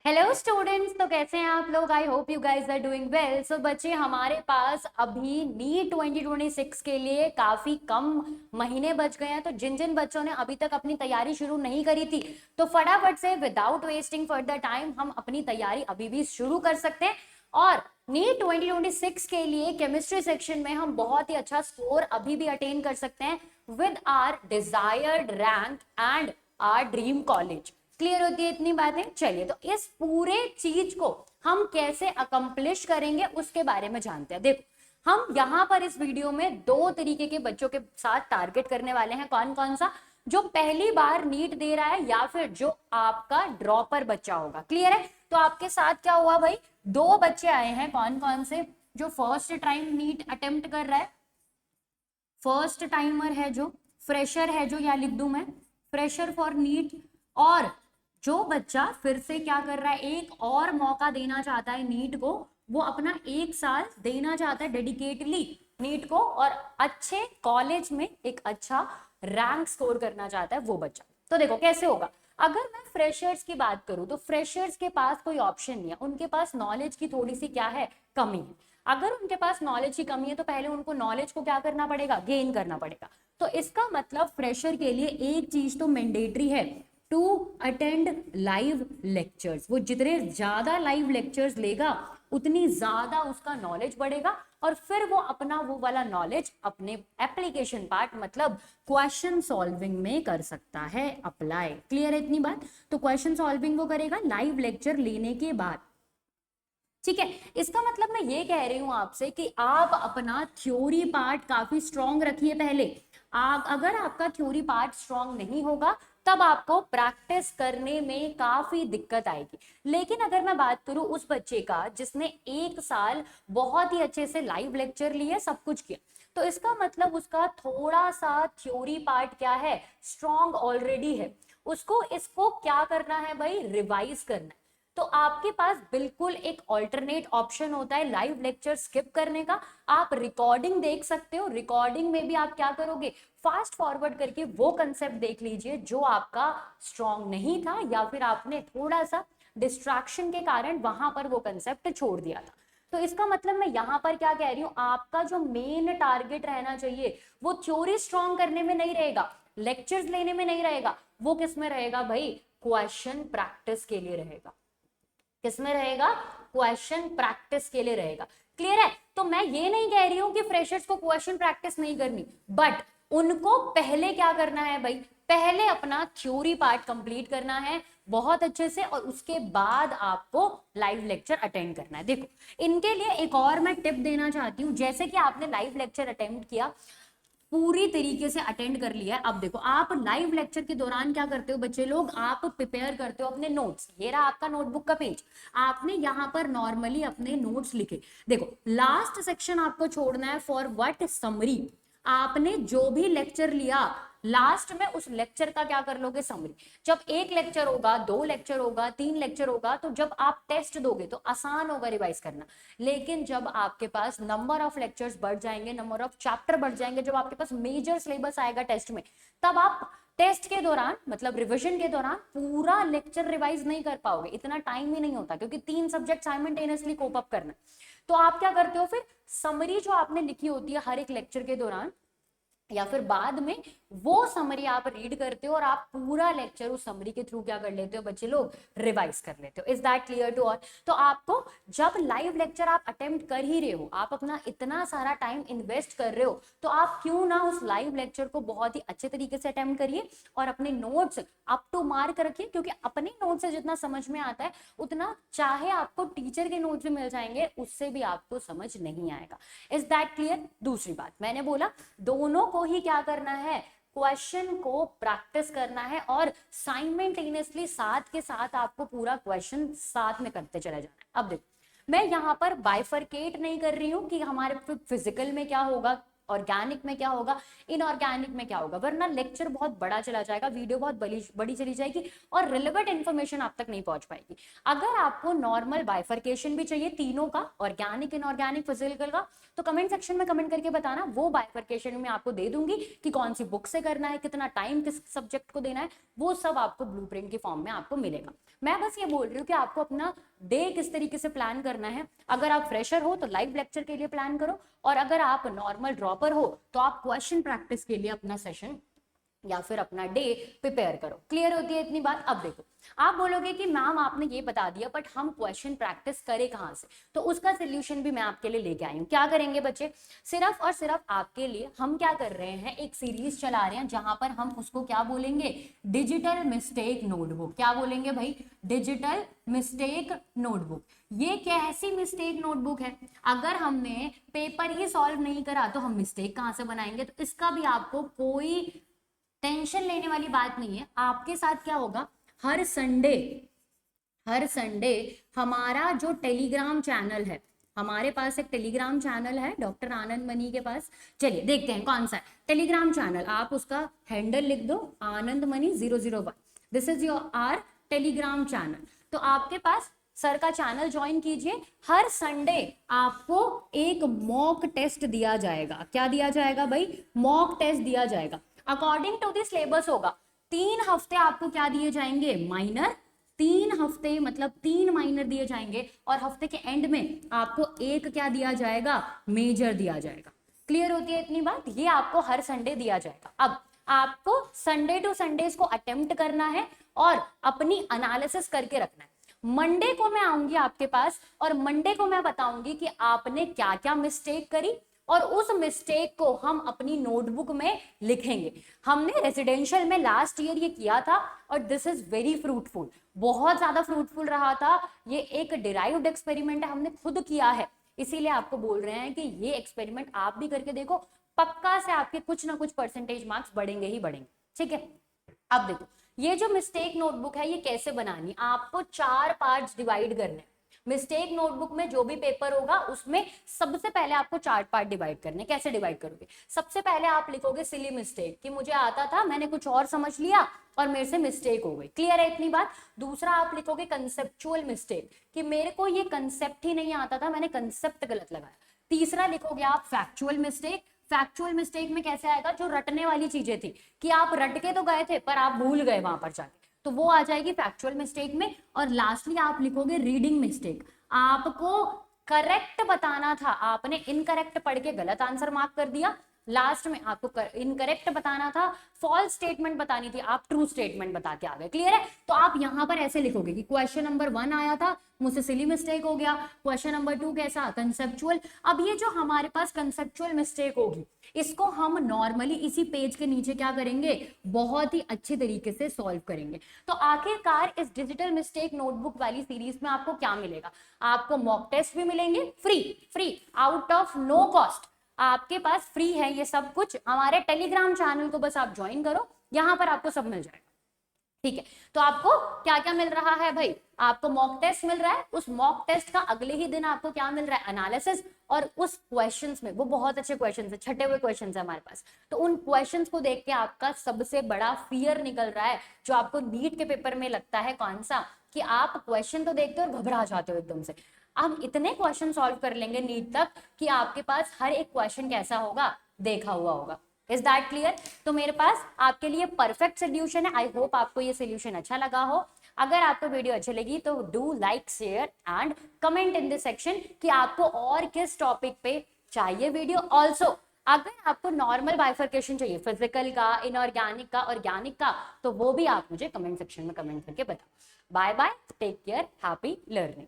Hello students, तो कैसे हैं आप लोग। I hope you guys are doing well. So बच्चे, हमारे पास अभी नीट 2026 के लिए काफी कम महीने बच गए हैं। तो जिन जिन बच्चों ने अभी तक अपनी तैयारी शुरू नहीं करी थी, तो फटाफट से विदाउट वेस्टिंग फर्दर टाइम हम अपनी तैयारी अभी भी शुरू कर सकते हैं। और नीट 2026 के लिए केमिस्ट्री सेक्शन में हम बहुत ही अच्छा स्कोर अभी भी अटेन कर सकते हैं with our desired rank and our dream college. Clear होती है इतनी बातें। चलिए, तो इस पूरे चीज को हम कैसे अकम्प्लिश करेंगे उसके बारे में जानते हैं। देखो, हम यहाँ पर इस वीडियो में दो तरीके के बच्चों के साथ टारगेट करने वाले हैं। कौन कौन सा? जो पहली बार नीट दे रहा है या फिर जो आपका ड्रॉपर बच्चा होगा। क्लियर है? तो आपके साथ क्या हुआ भाई, दो बच्चे आए हैं। कौन कौन से? जो फर्स्ट टाइम नीट अटेम्प्ट कर रहा है, फर्स्ट टाइमर है, जो फ्रेशर है, जो या लिख दूं मैं फ्रेशर फॉर नीट। और जो बच्चा फिर से क्या कर रहा है, एक और मौका देना चाहता है नीट को, वो अपना एक साल देना चाहता है डेडिकेटली नीट को और अच्छे कॉलेज में एक अच्छा रैंक स्कोर करना चाहता है वो बच्चा। तो देखो कैसे होगा। अगर मैं फ्रेशर्स की बात करूं तो फ्रेशर्स के पास कोई ऑप्शन नहीं है, उनके पास नॉलेज की थोड़ी सी क्या है, कमी है। अगर उनके पास नॉलेज की कमी है तो पहले उनको नॉलेज को क्या करना पड़ेगा, गेन करना पड़ेगा। तो इसका मतलब फ्रेशर के लिए एक चीज तो मैंडेटरी है, टू अटेंड लाइव लेक्चर्स। वो जितने ज्यादा लाइव लेक्चर्स लेगा उतनी ज्यादा उसका नॉलेज बढ़ेगा और फिर वो अपना वो वाला नॉलेज अपने एप्लीकेशन पार्ट मतलब क्वेश्चन सॉल्विंग में कर सकता है अप्लाई। क्लियर है इतनी बात? तो क्वेश्चन सॉल्विंग वो करेगा लाइव लेक्चर लेने के बाद। ठीक है, इसका मतलब मैं ये कह रही हूं आपसे कि आप अपना थ्योरी पार्ट काफी स्ट्रॉन्ग रखिए पहले। अगर आपका थ्योरी पार्ट स्ट्रॉन्ग नहीं होगा तब आपको प्रैक्टिस करने में काफी दिक्कत आएगी। लेकिन अगर मैं बात करूं उस बच्चे का जिसने एक साल बहुत ही अच्छे से लाइव लेक्चर लिए, सब कुछ किया, तो इसका मतलब उसका थोड़ा सा थ्योरी पार्ट क्या है, स्ट्रॉन्ग ऑलरेडी है। उसको इसको क्या करना है भाई, रिवाइज करना है। तो आपके पास बिल्कुल एक ऑल्टरनेट ऑप्शन होता है लाइव लेक्चर स्किप करने का। आप रिकॉर्डिंग देख सकते हो, रिकॉर्डिंग में भी आप क्या करोगे, फास्ट फॉरवर्ड करके वो कंसेप्ट देख लीजिए जो आपका स्ट्रॉन्ग नहीं था या फिर आपने थोड़ा सा डिस्ट्रैक्शन के कारण वहां पर वो कंसेप्ट छोड़ दिया था। तो इसका मतलब मैं यहां पर क्या कह रही हूं, आपका जो मेन टारगेट रहना चाहिए वो थ्योरी स्ट्रॉन्ग करने में नहीं रहेगा, लेक्चर्स लेने में नहीं रहेगा, वो किस में रहेगा भाई, क्वेश्चन प्रैक्टिस के लिए रहेगा। किसमें रहेगा, क्वेश्चन प्रैक्टिस के लिए रहेगा। क्लियर है? तो मैं ये नहीं कह रही हूं कि फ्रेशर्स को क्वेश्चन प्रैक्टिस नहीं करनी, बट उनको पहले क्या करना है भाई, पहले अपना थ्योरी पार्ट कंप्लीट करना है बहुत अच्छे से और उसके बाद आपको लाइव लेक्चर अटेंड करना है। देखो, इनके लिए एक और मैं टिप देना चाहती हूँ। जैसे कि आपने लाइव लेक्चर अटेंड किया, पूरी तरीके से अटेंड कर लिया है, अब देखो आप लाइव लेक्चर के दौरान क्या करते हो बच्चे लोग, आप प्रिपेयर करते हो अपने नोट्स। ये रहा आपका नोटबुक का पेज, आपने यहाँ पर नॉर्मली अपने नोट्स लिखे। देखो, लास्ट सेक्शन आपको छोड़ना है फॉर व्हाट, समरी। आपने जो भी लेक्चर लिया लास्ट में उस लेक्चर का क्या कर लोगे, समरी। जब एक लेक्चर होगा, दो लेक्चर होगा, तीन लेक्चर होगा, तो जब आप टेस्ट दोगे तो आसान होगा रिवाइज करना। लेकिन जब आपके पास नंबर ऑफ लेक्चर्स बढ़ जाएंगे, नंबर ऑफ चैप्टर बढ़ जाएंगे, जब आपके पास मेजर सिलेबस आएगा टेस्ट में, तब आप टेस्ट के दौरान मतलब रिवीजन के दौरान पूरा लेक्चर रिवाइज नहीं कर पाओगे, इतना टाइम ही नहीं होता क्योंकि तीन सब्जेक्ट साइमल्टेनियसली कोप अप करना। तो आप क्या करते हो फिर, समरी जो आपने लिखी होती है हर एक लेक्चर के दौरान या फिर बाद में, वो समरी आप रीड करते हो और आप पूरा लेक्चर उस समरी के थ्रू क्या कर लेते हो बच्चे लोग, रिवाइज कर लेते हो। Is that clear to all? तो आपको जब लाइव लेक्चर आप अटेम्प्ट कर ही रहे हो, आप अपना इतना सारा टाइम इन्वेस्ट कर रहे हो, तो आप क्यों ना उस लाइव लेक्चर को बहुत ही अच्छे तरीके से अटेम्प्ट करिए और अपने नोट्स अप टू मार्क रखिए। क्योंकि अपने नोट से जितना समझ में आता है उतना चाहे आपको टीचर के नोट्स भी मिल जाएंगे, उससे भी आपको समझ नहीं आएगा। Is that clear? दूसरी बात मैंने बोला, दोनों को ही क्या करना है, क्वेश्चन को प्रैक्टिस करना है और साइमल्टेनियसली साथ के साथ आपको पूरा क्वेश्चन साथ में करते चला जाना है। अब देखो, मैं यहां पर बाइफरकेट नहीं कर रही हूं कि हमारे फिजिकल में क्या होगा, ऑर्गेनिक में क्या होगा, इनऑर्गेनिक में क्या होगा, वरना लेक्चर बहुत बड़ा चला जाएगा, वीडियो बहुत बड़ी चली जाएगी और रिलेवेंट इन्फॉर्मेशन आप तक नहीं पहुंच पाएगी। अगर आपको नॉर्मल बाइफर्केशन भी चाहिए तीनों का, ऑर्गेनिक, इनऑर्गेनिक, फिजिकल का, तो कमेंट सेक्शन में कमेंट करके बताना, वो बाइफर्केशन में आपको दे दूंगी कि कौन सी बुक से करना है, कितना टाइम किस सब्जेक्ट को देना है, वो सब आपको ब्लूप्रिंट की फॉर्म में आपको मिलेगा। मैं बस ये बोल रही हूँ कि आपको अपना डे किस तरीके से प्लान करना है। अगर आप फ्रेशर हो तो लाइव लेक्चर के लिए प्लान करो, और अगर आप नॉर्मल ड्रॉपर हो तो आप क्वेश्चन प्रैक्टिस के लिए अपना सेशन या फिर अपना डे प्रिपेयर करो। क्लियर होती है इतनी बात? अब देखो, आप बोलोगे कि मैम आपने ये बता दिया बट हम क्वेश्चन प्रैक्टिस करें कहाँ से, तो उसका सोल्यूशन भी मैं आपके लिए लेके आई हूँ। क्या करेंगे बच्चे, सिर्फ और सिर्फ आपके लिए हम क्या कर रहे हैं, एक सीरीज चला रहे हैं जहां पर हम उसको क्या बोलेंगे, डिजिटल मिस्टेक नोटबुक। क्या बोलेंगे भाई, डिजिटल मिस्टेक नोटबुक। ये कैसी मिस्टेक नोटबुक है, अगर हमने पेपर ही सॉल्व नहीं करा तो हम मिस्टेक कहाँ से बनाएंगे। तो इसका भी आपको कोई टेंशन लेने वाली बात नहीं है। आपके साथ क्या होगा, हर संडे हमारा जो टेलीग्राम चैनल है, हमारे पास एक टेलीग्राम चैनल है डॉक्टर आनंद मनी के पास। चलिए देखते हैं कौन सा है टेलीग्राम चैनल। आप उसका हैंडल लिख दो, Anand Mani 001। This is your our Telegram channel. तो आपके पास सर का चैनल ज्वाइन कीजिए। हर संडे आपको एक मॉक टेस्ट दिया जाएगा। क्या दिया जाएगा भाई, मॉक टेस्ट दिया जाएगा। अकॉर्डिंग टू द सिलेबस होगा। 3 हफ्ते आपको क्या दिए जाएंगे, माइनर। 3 हफ्ते मतलब 3 माइनर दिए जाएंगे, और हफ्ते के एंड में आपको एक क्या दिया जाएगा, मेजर दिया जाएगा। क्लियर होती है इतनी बात? ये आपको हर संडे दिया जाएगा। अब आपको संडे टू संडे इसको अटेम्प्ट करना है और अपनी एनालिसिस करके रखना है। मंडे को मैं आऊंगी आपके पास और मंडे को मैं बताऊंगी कि आपने क्या क्या मिस्टेक करी, और उस मिस्टेक को हम अपनी नोटबुक में लिखेंगे। हमने रेजिडेंशियल में लास्ट ईयर ये किया था और दिस इज वेरी फ्रूटफुल, बहुत ज्यादा फ्रूटफुल रहा था। ये एक डिराइव्ड एक्सपेरिमेंट है, हमने खुद किया है, इसीलिए आपको बोल रहे हैं कि ये एक्सपेरिमेंट आप भी करके देखो, पक्का से आपके कुछ ना कुछ परसेंटेज मार्क्स बढ़ेंगे ही बढ़ेंगे। ठीक है, अब देखो ये जो मिस्टेक नोटबुक है ये कैसे बनानी, आपको 4 पार्ट्स डिवाइड करने। मिस्टेक नोटबुक में जो भी पेपर होगा उसमें सबसे पहले आपको 4 पार्ट डिवाइड करने। कैसे डिवाइड करोगे, सबसे पहले आप लिखोगे सिली मिस्टेक, कि मुझे आता था मैंने कुछ और समझ लिया और मेरे से मिस्टेक हो गई। क्लियर है इतनी बात? दूसरा आप लिखोगे कंसेप्चुअल मिस्टेक, कि मेरे को ये कंसेप्ट ही नहीं आता था, मैंने कंसेप्ट गलत लगाया। तीसरा लिखोगे आप फैक्चुअल मिस्टेक। फैक्चुअल मिस्टेक में कैसे आएगा, जो रटने वाली चीजें थी, कि आप रट के तो गए थे पर आप भूल गए वहां पर जाके, तो वो आ जाएगी फैक्चुअल मिस्टेक में। और लास्टली आप लिखोगे रीडिंग मिस्टेक, आपको करेक्ट बताना था, आपने इनकरेक्ट पढ़ के गलत आंसर मार्क कर दिया। लास्ट में आपको इनकरेक्ट बताना था, फॉल्स स्टेटमेंट बतानी थी, आप ट्रू स्टेटमेंट बता के आ गए। क्लियर है? तो आप यहां पर ऐसे लिखोगे कि क्वेश्चन नंबर 1 आया था, मुझसे सिली मिस्टेक हो गया। क्वेश्चन नंबर 2 कैसा, कंसेप्चुअल। अब ये जो हमारे पास कंसेप्चुअल मिस्टेक होगी, इसको हम नॉर्मली इसी पेज के नीचे क्या करेंगे, बहुत ही अच्छी तरीके से सॉल्व करेंगे। तो आखिरकार इस डिजिटल मिस्टेक नोटबुक वाली सीरीज में आपको क्या मिलेगा, आपको मॉक टेस्ट भी मिलेंगे free out of no cost. आपके पास फ्री है ये सब कुछ। हमारे टेलीग्राम चैनल को बस आप ज्वाइन करो, यहां पर आपको सब मिल जाएगा। ठीक है, तो आपको क्या क्या मिल रहा है भाई, आपको मॉक टेस्ट मिल रहा है, उस मॉक टेस्ट का अगले ही दिन आपको क्या मिल रहा है, एनालिसिस। और उस क्वेश्चंस में, वो बहुत अच्छे क्वेश्चंस है, छटे हुए क्वेश्चंस है हमारे पास, तो उन क्वेश्चंस को देख के आपका सबसे बड़ा फियर निकल रहा है, जो आपको नीट के पेपर में लगता है कौन सा, कि आप क्वेश्चन तो देखते हो और घबरा जाते हो एकदम से। हम इतने क्वेश्चन सॉल्व कर लेंगे नीट तक कि आपके पास हर एक क्वेश्चन कैसा होगा, देखा हुआ होगा। Is that clear? तो मेरे पास आपके लिए परफेक्ट सोल्यूशन है। आई होप आपको ये सोल्यूशन अच्छा लगा हो। अगर आपको वीडियो अच्छी लगी तो do like, share and comment in the section कि आपको और किस टॉपिक पे चाहिए वीडियो। ऑल्सो अगर आपको नॉर्मल बाइफर्केशन चाहिए, फिजिकल का, इनऑर्गेनिक का, ऑर्गेनिक का, तो वो भी आप मुझे कमेंट सेक्शन में कमेंट करके बताओ। Bye bye, take care, happy learning.